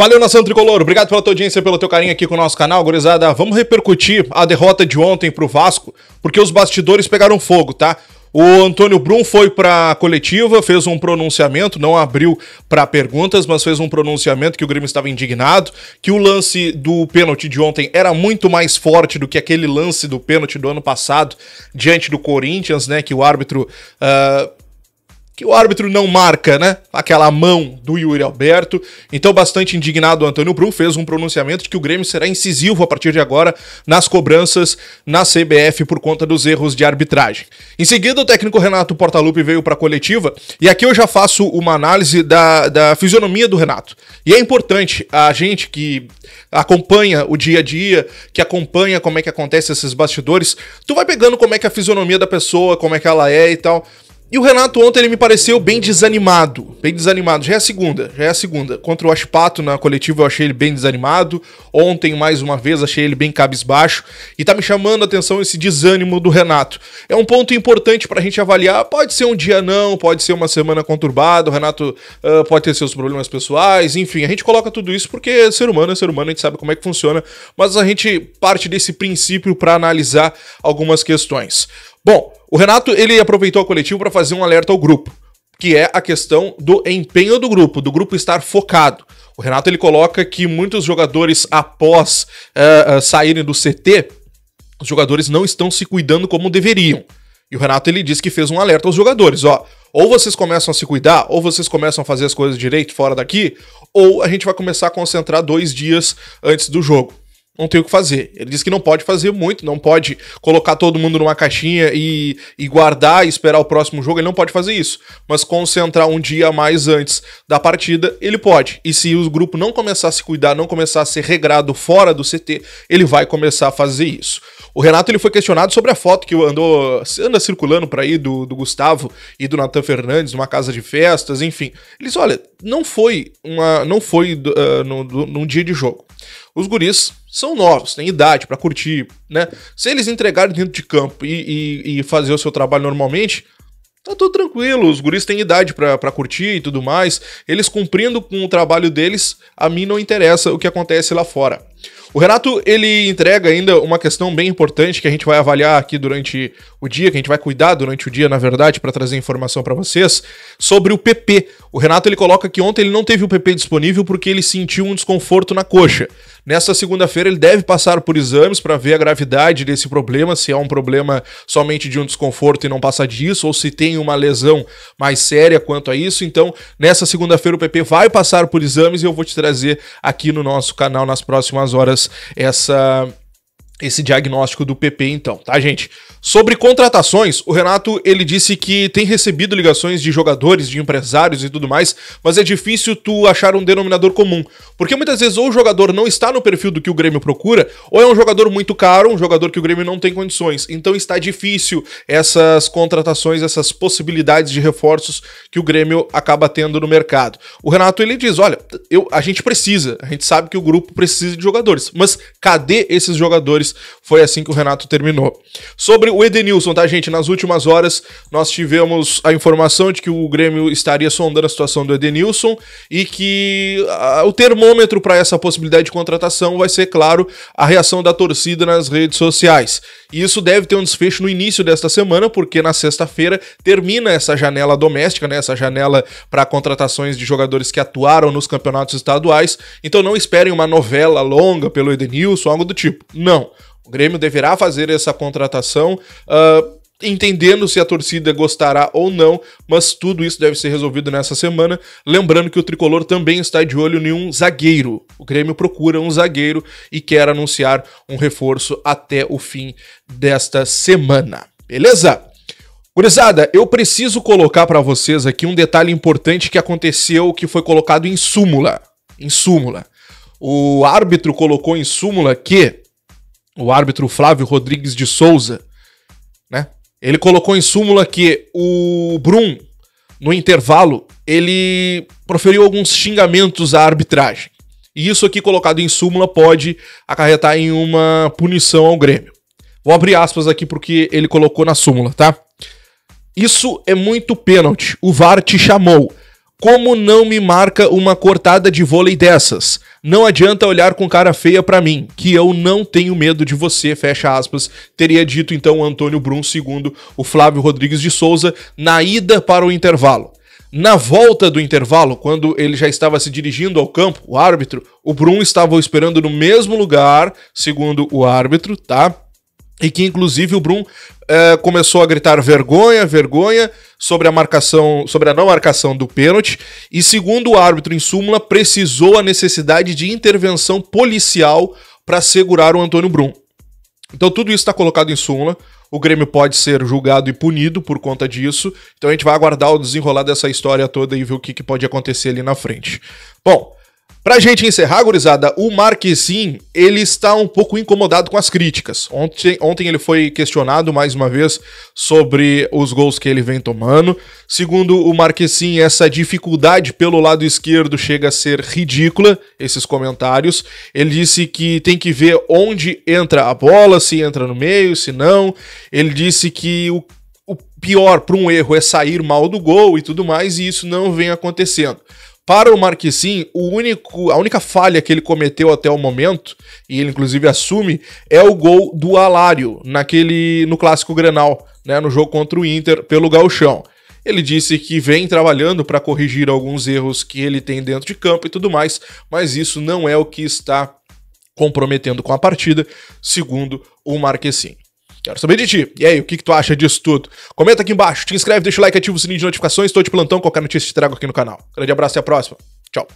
Valeu, nação tricolor, obrigado pela tua audiência, pelo teu carinho aqui com o nosso canal, gurizada. Vamos repercutir a derrota de ontem pro Vasco, porque os bastidores pegaram fogo, tá? O Antônio Brum foi pra coletiva, fez um pronunciamento, não abriu pra perguntas, mas fez um pronunciamento que o Grêmio estava indignado, que o lance do pênalti de ontem era muito mais forte do que aquele lance do pênalti do ano passado diante do Corinthians, né, que o árbitro não marca, né? Aquela mão do Yuri Alberto. Então, bastante indignado, o Antônio Brum fez um pronunciamento de que o Grêmio será incisivo a partir de agora nas cobranças na CBF por conta dos erros de arbitragem. Em seguida, o técnico Renato Portaluppi veio para a coletiva e aqui eu já faço uma análise da fisionomia do Renato. E é importante a gente que acompanha o dia a dia, que acompanha como é que acontece esses bastidores, tu vai pegando como é que é a fisionomia da pessoa, como é que ela é e tal. E o Renato ontem ele me pareceu bem desanimado, já é a segunda. Contra o Ashpato na coletiva eu achei ele bem desanimado, ontem mais uma vez achei ele bem cabisbaixo, e tá me chamando a atenção esse desânimo do Renato. É um ponto importante pra gente avaliar, pode ser um dia não, pode ser uma semana conturbada, o Renato pode ter seus problemas pessoais, enfim, a gente coloca tudo isso porque ser humano é ser humano, a gente sabe como é que funciona, mas a gente parte desse princípio pra analisar algumas questões. Bom, o Renato ele aproveitou a coletiva para fazer um alerta ao grupo, que é a questão do empenho do grupo estar focado. O Renato ele coloca que muitos jogadores após saírem do CT, os jogadores não estão se cuidando como deveriam. E o Renato ele diz que fez um alerta aos jogadores, ó, ou vocês começam a se cuidar, ou vocês começam a fazer as coisas direito fora daqui, ou a gente vai começar a concentrar 2 dias antes do jogo. Não tem o que fazer. Ele disse que não pode fazer muito, não pode colocar todo mundo numa caixinha e guardar e esperar o próximo jogo, ele não pode fazer isso. Mas concentrar um dia a mais antes da partida, ele pode. E se o grupo não começar a se cuidar, não começar a ser regrado fora do CT, ele vai começar a fazer isso. O Renato ele foi questionado sobre a foto que anda circulando por aí do Gustavo e do Nathan Fernandes numa casa de festas, enfim. Ele disse, olha, não foi num dia de jogo. Os guris são novos, têm idade pra curtir, né? Se eles entregarem dentro de campo e fazer o seu trabalho normalmente, tá tudo tranquilo, os guris têm idade pra curtir e tudo mais. Eles cumprindo com o trabalho deles, a mim não interessa o que acontece lá fora. O Renato, ele entrega ainda uma questão bem importante que a gente vai avaliar aqui durante o dia, que a gente vai cuidar durante o dia, na verdade, para trazer informação para vocês, sobre o PP. O Renato, ele coloca que ontem ele não teve o PP disponível porque ele sentiu um desconforto na coxa. Nessa segunda-feira ele deve passar por exames para ver a gravidade desse problema, se é um problema somente de um desconforto e não passa disso, ou se tem uma lesão mais séria quanto a isso. Então, nessa segunda-feira o PP vai passar por exames e eu vou te trazer aqui no nosso canal nas próximas horas esse diagnóstico do PP então, tá, gente? Sobre contratações, o Renato, ele disse que tem recebido ligações de jogadores, de empresários e tudo mais, mas é difícil tu achar um denominador comum, porque muitas vezes ou o jogador não está no perfil do que o Grêmio procura, ou é um jogador muito caro, um jogador que o Grêmio não tem condições, então está difícil essas contratações, essas possibilidades de reforços que o Grêmio acaba tendo no mercado. O Renato, ele diz, olha, a gente sabe que o grupo precisa de jogadores, mas cadê esses jogadores? Foi assim que o Renato terminou. Sobre o Edenilson, tá, gente? Nas últimas horas nós tivemos a informação de que o Grêmio estaria sondando a situação do Edenilson e que o termômetro para essa possibilidade de contratação vai ser, claro, a reação da torcida nas redes sociais. E isso deve ter um desfecho no início desta semana, porque na sexta-feira termina essa janela doméstica, né? Essa janela para contratações de jogadores que atuaram nos campeonatos estaduais. Então não esperem uma novela longa pelo Edenilson, algo do tipo. Não. O Grêmio deverá fazer essa contratação, entendendo se a torcida gostará ou não, mas tudo isso deve ser resolvido nessa semana. Lembrando que o Tricolor também está de olho em um zagueiro. O Grêmio procura um zagueiro e quer anunciar um reforço até o fim desta semana. Beleza? Gurizada, eu preciso colocar para vocês aqui um detalhe importante que aconteceu, que foi colocado em súmula. O árbitro colocou em súmula que o árbitro Flávio Rodrigues de Souza, né? Ele colocou em súmula que o Brum, no intervalo, ele proferiu alguns xingamentos à arbitragem. E isso aqui colocado em súmula pode acarretar em uma punição ao Grêmio. Vou abrir aspas aqui porque ele colocou na súmula, tá? Isso é muito pênalti. O VAR te chamou. Como não me marca uma cortada de vôlei dessas? Não adianta olhar com cara feia pra mim, que eu não tenho medo de você, fecha aspas, teria dito então o Antônio Brum, segundo o Flávio Rodrigues de Souza, na ida para o intervalo. Na volta do intervalo, quando ele já estava se dirigindo ao campo, o árbitro, o Brum estava esperando no mesmo lugar, segundo o árbitro, tá? E que inclusive o Brum começou a gritar vergonha, vergonha sobre a não marcação do pênalti, e segundo o árbitro em súmula, precisou a necessidade de intervenção policial para segurar o Antônio Brum. Então tudo isso está colocado em súmula, o Grêmio pode ser julgado e punido por conta disso, então a gente vai aguardar o desenrolar dessa história toda e ver o que pode acontecer ali na frente. Bom, pra gente encerrar, gurizada, o Marquezin, ele está um pouco incomodado com as críticas. Ontem ele foi questionado mais uma vez sobre os gols que ele vem tomando. Segundo o Marquezin, essa dificuldade pelo lado esquerdo chega a ser ridícula, esses comentários. Ele disse que tem que ver onde entra a bola, se entra no meio, se não. Ele disse que o pior para um erro é sair mal do gol e tudo mais, e isso não vem acontecendo. Para o Marquezin, a única falha que ele cometeu até o momento, e ele inclusive assume, é o gol do Alário, no Clássico Grenal, né, no jogo contra o Inter, pelo Gauchão. Ele disse que vem trabalhando para corrigir alguns erros que ele tem dentro de campo e tudo mais, mas isso não é o que está comprometendo com a partida, segundo o Marquezin. Quero saber de ti. E aí, o que tu acha disso tudo? Comenta aqui embaixo, te inscreve, deixa o like, ativa o sininho de notificações, estou de plantão, qualquer notícia te trago aqui no canal. Grande abraço e até a próxima. Tchau.